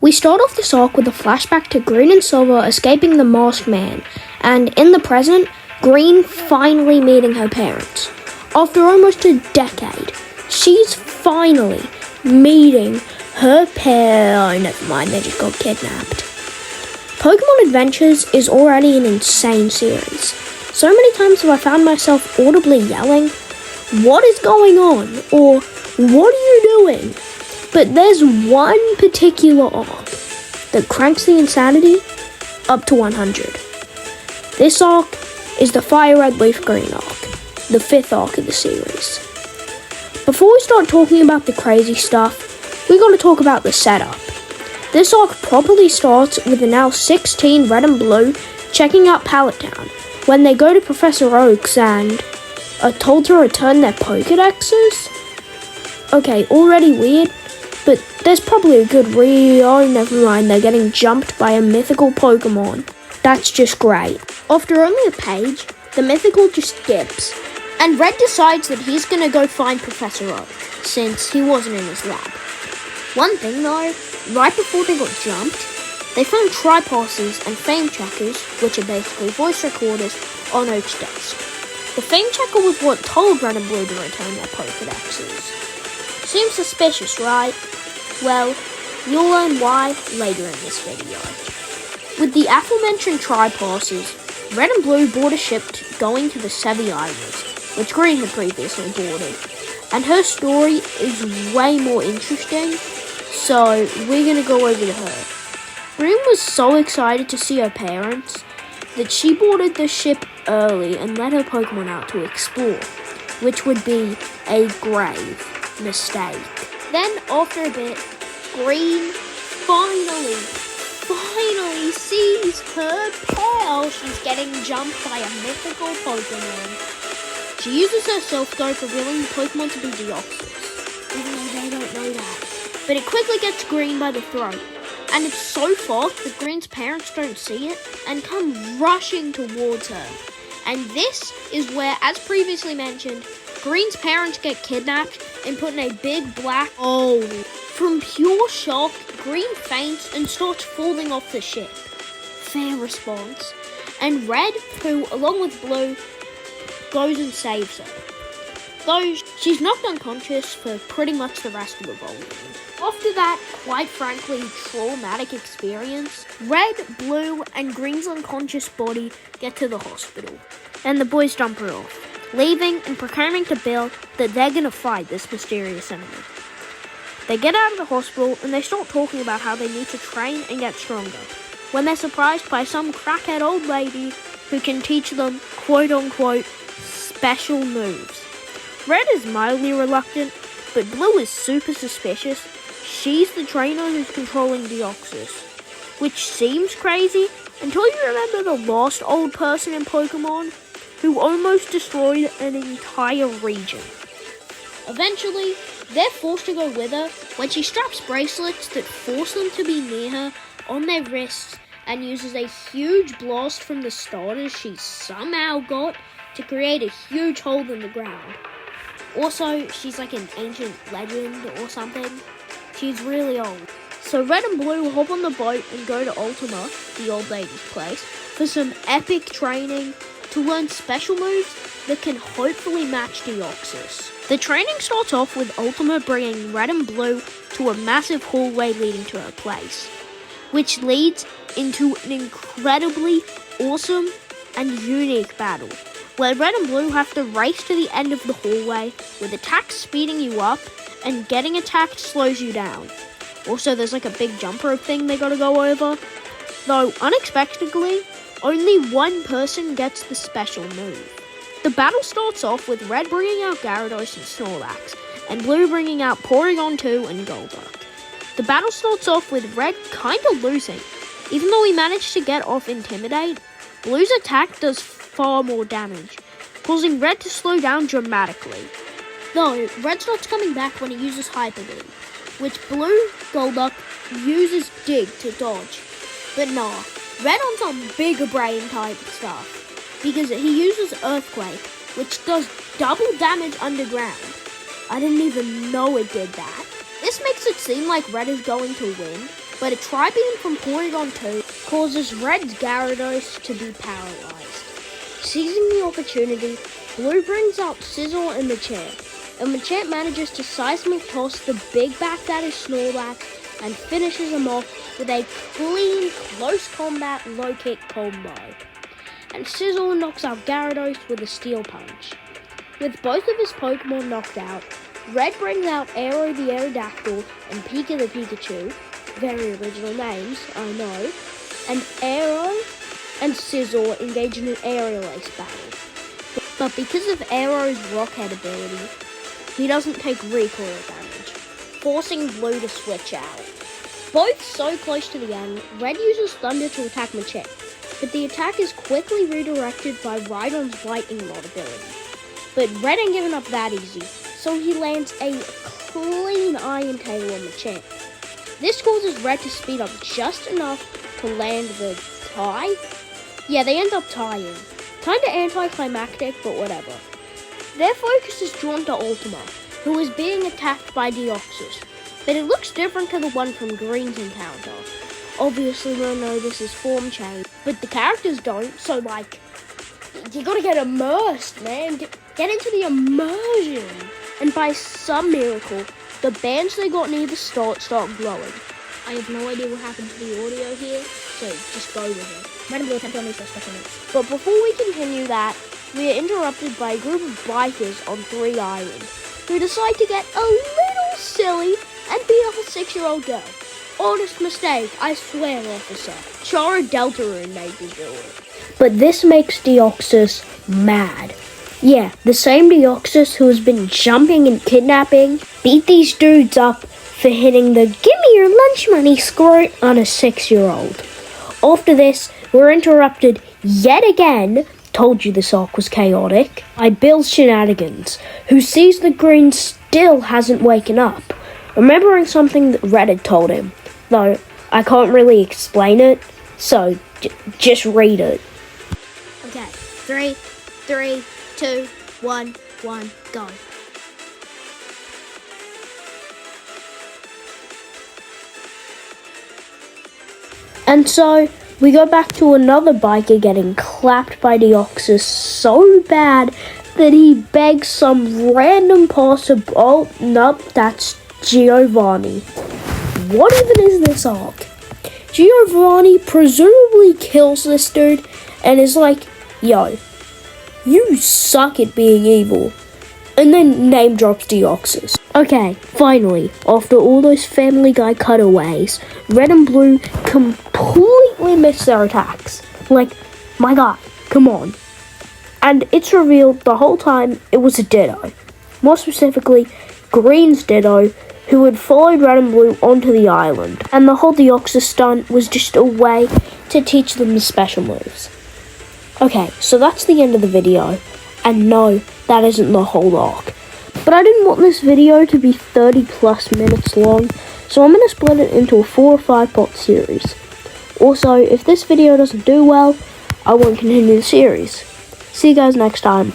We start off this arc with a flashback to Green and Silver escaping the Masked Man, and in the present, Green finally meeting her parents. After almost a decade, she's finally meeting her Oh, never mind, they just got kidnapped. Pokemon Adventures is already an insane series. So many times have I found myself audibly yelling, "What is going on?" or "What are you doing?" But there's one particular arc that cranks the insanity up to 100. This arc is the Fire Red Leaf Green arc, the 5th arc of the series. Before we start talking about the crazy stuff, we gotta talk about the setup. This arc properly starts with the now 16 Red and Blue checking out Pallet Town when they go to Professor Oak's and are told to return their Pokédexes. Okay, already weird, but there's probably a good oh, never mind, they're getting jumped by a mythical Pokemon. That's just great. After only a page, the mythical just dips, and Red decides that he's gonna go find Professor Oak, since he wasn't in his lab. One thing though, right before they got jumped, they found Tripasses and Fame Checkers, which are basically voice recorders, on Oak's desk. The Fame Checker was what told Red and Blue to return their Pokédexes. Seems suspicious, right? Well, you'll learn why later in this video. With the aforementioned Tripasses, Red and Blue board a ship going to the Sevi Islands, which Green had previously boarded. And her story is way more interesting, so we're gonna go over to her. Green was so excited to see her parents that she boarded the ship early and let her Pokemon out to explore, which would be a grave mistake. Then, after a bit, Green finally sees her pal. She's getting jumped by a mythical Pokemon. She uses her Self-Guard, revealing the Pokemon to be Deoxys, even though they don't know that. But it quickly gets Green by the throat, and it's so fast that Green's parents don't see it and come rushing towards her. And this is where, as previously mentioned, Green's parents get kidnapped and put in a big black hole. From pure shock, Green faints and starts falling off the ship. Fair response. And Red, who, along with Blue, goes and saves her, though she's knocked unconscious for pretty much the rest of the volume. After that, quite frankly, traumatic experience, Red, Blue, and Green's unconscious body get to the hospital, and the boys dump her off, leaving and proclaiming to Bill that they're gonna fight this mysterious enemy. They get out of the hospital and they start talking about how they need to train and get stronger, when they're surprised by some crackhead old lady who can teach them quote-unquote special moves. Red is mildly reluctant, but Blue is super suspicious. She's the trainer who's controlling Deoxys, which seems crazy until you remember the last old person in Pokemon who almost destroyed an entire region. Eventually, they're forced to go with her when she straps bracelets that force them to be near her on their wrists and uses a huge blast from the starters she somehow got to create a huge hole in the ground. Also, she's like an ancient legend or something. She's really old. So Red and Blue hop on the boat and go to Ultima, the old lady's place, for some epic training to learn special moves that can hopefully match Deoxys. The training starts off with Ultima bringing Red and Blue to a massive hallway leading to her place, which leads into an incredibly awesome and unique battle, where Red and Blue have to race to the end of the hallway with attacks speeding you up and getting attacked slows you down. Also, there's like a big jump rope thing they gotta go over, though unexpectedly, only one person gets the special move. The battle starts off with Red bringing out Gyarados and Snorlax, and Blue bringing out Porygon 2 and Golduck. The battle starts off with Red kinda losing. Even though he managed to get off Intimidate, Blue's attack does far more damage, causing Red to slow down dramatically. Though, Red starts coming back when he uses Hyper Beam, which Blue Golduck uses Dig to dodge. But nah, Red on some bigger brain type stuff, because he uses Earthquake, which does double damage underground. I didn't even know it did that. This makes it seem like Red is going to win, but a Tri-Beam from Porygon 2 causes Red's Gyarados to be paralyzed. Seizing the opportunity, Blue brings out Sizzle and Machamp, and Machamp manages to seismic toss the big back at his Snorlax and finishes him off with a clean, close combat low kick combo. And Sizzle knocks out Gyarados with a Steel Punch. With both of his Pokemon knocked out, Red brings out Aero the Aerodactyl and Pika the Pikachu, very original names, I know, and Aero and Sizzle engage in an aerial ace battle. But because of Aero's Rockhead ability, he doesn't take recoil damage, forcing Blue to switch out. Both so close to the end, Red uses Thunder to attack Machamp, but the attack is quickly redirected by Rhydon's Lightning Rod ability. But Red ain't giving up that easy, so he lands a clean Iron Tail on Machamp. This causes Red to speed up just enough to land the tie. Yeah, they end up tying. Kinda anticlimactic, but whatever. Their focus is drawn to Ultima, who is being attacked by Deoxys, but it looks different to the one from Green's encounter. Obviously, we all know this is form change, but the characters don't, so like, you gotta get immersed, man. Get into the immersion. And by some miracle, the bands they got in either start glowing. I have no idea what happened to the audio here, so just go with it. Red and Blue attempt to unleash their special moves. But before we continue that, we are interrupted by a group of bikers on 3 Islands, who decide to get a little silly and beat up a 6-year-old girl. Honest mistake, I swear, officer. Chara Deltarune made me do it. But this makes Deoxys mad. Yeah, the same Deoxys who has been jumping and kidnapping beat these dudes up for hitting the "Give me your lunch money" squirt on a 6-year-old. After this, we're interrupted yet again, told you this arc was chaotic, by Bill's shenanigans, who sees the Green still hasn't waken up, remembering something that Red had told him, though I can't really explain it, so just read it. Okay, 3, 2, 1, go. And so, we go back to another biker getting clapped by Deoxys so bad that he begs some random passer. Oh, nope, that's Giovanni. What even is this arc? Giovanni presumably kills this dude and is like, yo, you suck at being evil. And then name drops Deoxys. Okay, finally, after all those Family Guy cutaways, Red and Blue completely miss their attacks. Like, my god, come on. And it's revealed the whole time it was a Ditto. More specifically, Green's Ditto, who had followed Red and Blue onto the island. And the whole Deoxys stunt was just a way to teach them the special moves. Okay, so that's the end of the video. And no, that isn't the whole arc. But I didn't want this video to be 30 plus minutes long, so I'm going to split it into a 4 or 5 part series. Also, if this video doesn't do well, I won't continue the series. See you guys next time.